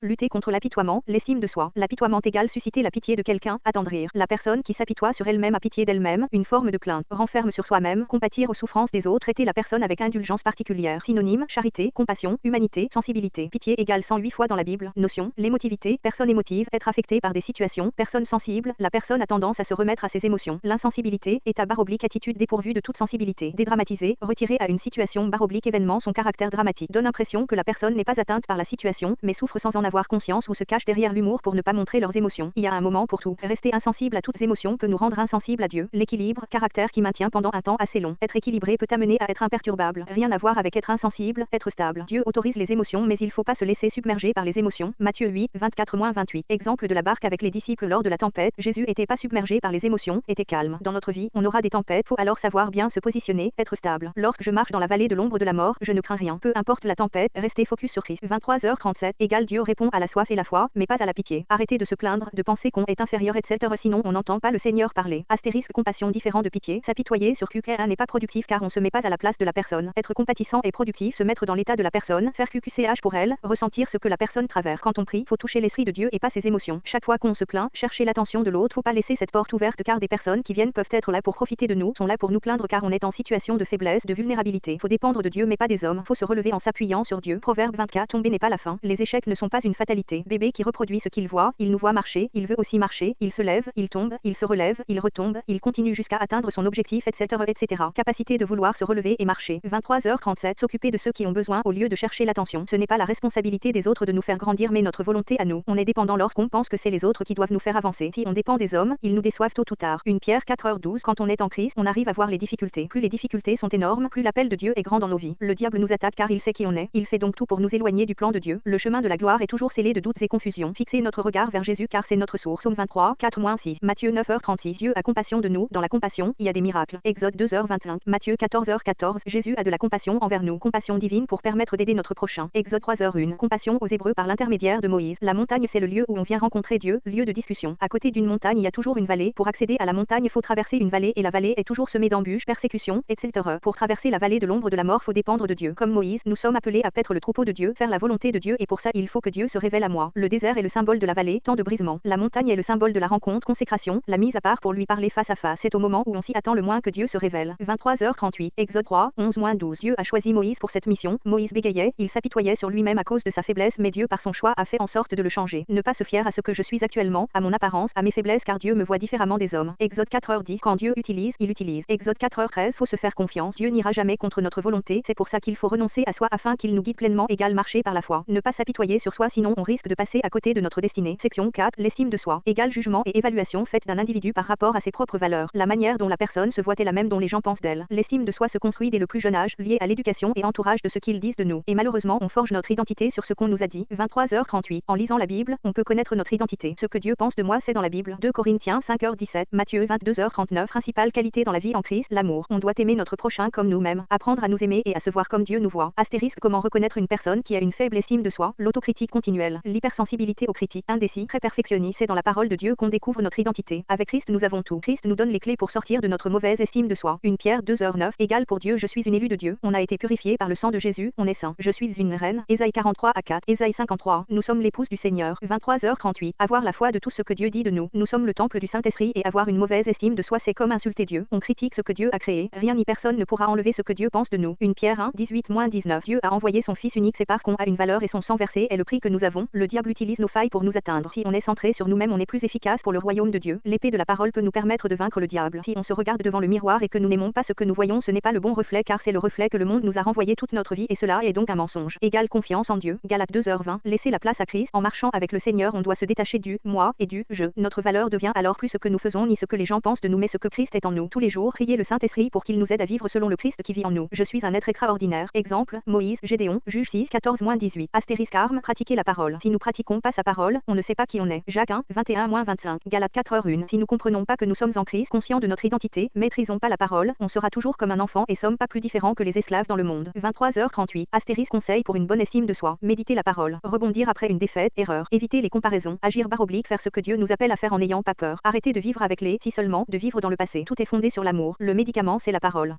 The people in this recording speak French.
Lutter contre l'apitoiement, l'estime de soi. L'apitoiement égale susciter la pitié de quelqu'un, attendrir. La personne qui s'apitoie sur elle-même a pitié d'elle-même, une forme de plainte. Renferme sur soi-même, compatir aux souffrances des autres, traiter la personne avec indulgence particulière. Synonyme, charité, compassion, humanité, sensibilité. Pitié égale 108 fois dans la Bible. Notion, l'émotivité, personne émotive, être affecté par des situations, personne sensible, la personne a tendance à se remettre à ses émotions. L'insensibilité, état / attitude dépourvue de toute sensibilité. Dédramatiser, retirer à une situation / événement son caractère dramatique. Donne impression que la personne n'est pas atteinte par la situation, mais souffre sans en avoir conscience ou se cache derrière l'humour pour ne pas montrer leurs émotions. Il y a un moment pour tout. Rester insensible à toutes émotions peut nous rendre insensibles à Dieu. L'équilibre, caractère qui maintient pendant un temps assez long. Être équilibré peut amener à être imperturbable. Rien à voir avec être insensible, être stable. Dieu autorise les émotions mais il faut pas se laisser submerger par les émotions. Matthieu 8, 24-28. Exemple de la barque avec les disciples lors de la tempête. Jésus était pas submergé par les émotions, était calme. Dans notre vie, on aura des tempêtes, faut alors savoir bien se positionner, être stable. Lorsque je marche dans la vallée de l'ombre de la mort, je ne crains rien. Peu importe la tempête, restez focus sur Christ. 23h37 égale Dieu répond à la soif et la foi, mais pas à la pitié. Arrêtez de se plaindre, de penser qu'on est inférieur, etc. Sinon on n'entend pas le Seigneur parler. Astérisque compassion différent de pitié. S'apitoyer sur QQ1 n'est pas productif car on se met pas à la place de la personne. Être compatissant et productif, se mettre dans l'état de la personne, faire QQCH pour elle, ressentir ce que la personne traverse. Quand on prie, faut toucher l'esprit de Dieu et pas ses émotions. Chaque fois qu'on se plaint, chercher l'attention de l'autre, faut pas laisser cette porte ouverte car des personnes qui viennent peuvent être là pour profiter de nous, sont là pour nous plaindre car on est en situation de faiblesse, de vulnérabilité. Faut dépendre de Dieu mais pas des hommes. Faut se relever en s'appuyant sur Dieu. Proverbe 24. Tomber n'est pas la fin. Les échecs ne sont pas une fatalité. Bébé qui reproduit ce qu'il voit, il nous voit marcher, il veut aussi marcher, il se lève, il tombe, il se relève, il retombe, il continue jusqu'à atteindre son objectif, etc., etc. Capacité de vouloir se relever et marcher. 23h37. S'occuper de ceux qui ont besoin au lieu de chercher l'attention. Ce n'est pas la responsabilité des autres de nous faire grandir mais notre volonté à nous. On est dépendant lorsqu'on pense que c'est les autres qui doivent nous faire avancer. Si on dépend des hommes, ils nous déçoivent tôt ou tard. Une Pierre 4h12. Quand on est en crise, on arrive à voir les difficultés. Plus les difficultés sont énormes, plus l'appel de Dieu est grand dans nos vies. Le diable nous attaque car il sait qui on est. Il fait donc tout pour nous éloigner du plan de Dieu. Le chemin de la gloire est toujours scellé de doutes et confusions. Fixez notre regard vers Jésus car c'est notre source. Psaume 23, 4-6. Matthieu 9h36. Dieu a compassion de nous. Dans la compassion, il y a des miracles. Exode 2h25. Matthieu 14h14. Jésus a de la compassion envers nous. Compassion divine pour permettre d'aider notre prochain. Exode 3h01. Compassion aux Hébreux par l'intermédiaire de Moïse. La montagne c'est le lieu où on vient rencontrer Dieu, lieu de discussion. À côté d'une montagne il y a toujours une vallée. Pour accéder à la montagne faut traverser une vallée et la vallée est toujours semée d'embûches, persécutions, etc. Pour traverser la vallée de l'ombre de la mort faut dépendre de Dieu. Comme Moïse, nous sommes appelés à paître le troupeau de Dieu, faire la volonté de Dieu et pour ça il faut que Dieu se révèle à moi. Le désert est le symbole de la vallée, temps de brisement. La montagne est le symbole de la rencontre, consécration, la mise à part pour lui parler face à face. C'est au moment où on s'y attend le moins que Dieu se révèle. 23h38. Exode 3, 11-12. Dieu a choisi Moïse pour cette mission. Moïse bégayait, il s'apitoyait sur lui-même à cause de sa faiblesse mais Dieu par son choix a fait en sorte de le changer. Ne pas se fier à ce que je suis actuellement, à mon apparence, à mes faiblesses car Dieu me voit différemment des hommes. Exode 4h10. Quand Dieu utilise, il utilise. Exode 4h13. Faut se faire confiance. Dieu n'ira jamais contre notre volonté. C'est pour ça qu'il faut renoncer à soi afin qu'il nous guide pleinement égale marcher par la foi. Ne pas s'apitoyer sur soi sinon on risque de passer à côté de notre destinée. Section 4. L'estime de soi égale jugement et évaluation faite d'un individu par rapport à ses propres valeurs. La manière dont la personne se voit est la même dont les gens pensent d'elle. L'estime de soi se construit dès le plus jeune âge, liée à l'éducation et entourage de ce qu'ils disent de nous. Et malheureusement on forge notre identité sur ce qu'on nous a dit. 23h38. En lisant la Bible, on peut connaître notre identité. Ce que Dieu pense de moi c'est dans la Bible. 2 Corinthiens 5h17. Matthieu 22h39. Principale qualité dans la vie en Christ, l'amour. On doit aimer notre prochain comme nous-mêmes. Apprendre à nous aimer et à se voir comme Dieu nous voit. Astérisque comment reconnaître une personne qui a une faible estime de soi. L'autocritique continuelle. L'hypersensibilité aux critiques. Indécis, très perfectionniste. C'est dans la parole de Dieu qu'on découvre notre identité. Avec Christ nous avons tout. Christ nous donne les clés pour sortir de notre mauvaise estime de soi. Une Pierre 2h9. Égale pour Dieu je suis une élue de Dieu. On a été purifié par le sang de Jésus. On est saint. Je suis une reine. Ésaïe 43-4. Ésaïe 53. Nous sommes l'épouse du Seigneur. 23h38. Avoir la foi de tout ce que Dieu dit de nous. Nous sommes le temple du Saint-Esprit et avoir une mauvaise estime de soi c'est comme insulter Dieu. On critique ce que Dieu a créé. Rien ni personne ne pourra enlever ce que Dieu pense de nous. Une Pierre 1-18-19. Dieu a envoyé son Fils unique c'est parce qu'on a une valeur et son sang versé est le prix que nous avons. Le diable utilise nos failles pour nous atteindre. Si on est centré sur nous-mêmes on est plus efficace pour le royaume de Dieu. L'épée de la parole peut nous permettre de vaincre le diable. Si on se regarde devant le miroir et que nous n'aimons pas ce que nous voyons ce n'est pas le bon reflet car c'est le reflet que le monde nous a renvoyé toute notre vie et cela est donc un mensonge. Égale confiance en Dieu. Galates 2h20. Laisser la place à Christ. En marchant avec le Seigneur on doit se détacher du moi et du je. Notre valeur devient alors plus ce que nous faisons ni ce que les gens pensent de nous mais ce que Christ est en nous. Tous les jours priez le Saint-Esprit pour qu'il nous aide à vivre selon le Christ qui vit en nous. Je suis un être extraordinaire. Exemple, Moïse, Gédéon, Juge 6-14-18. Astérisque arme, pratiquer la parole. Si nous pratiquons pas sa parole, on ne sait pas qui on est. Jacques 1-21-25. Galates 4h1. Si nous comprenons pas que nous sommes en Christ, conscients de notre identité, maîtrisons pas la parole, on sera toujours comme un enfant et sommes pas plus différents que les esclaves dans le monde. 23h38. Astérisque conseil pour une bonne estime de soi. Méditer la parole. Rebondir après une défaite, erreur. Éviter les comparaisons. Agir / faire ce que Dieu nous appelle à faire en n'ayant pas peur. Arrêter de vivre avec les si seulement, de vivre dans le passé. Tout est fondé sur l'amour. Le médicament c'est la parole.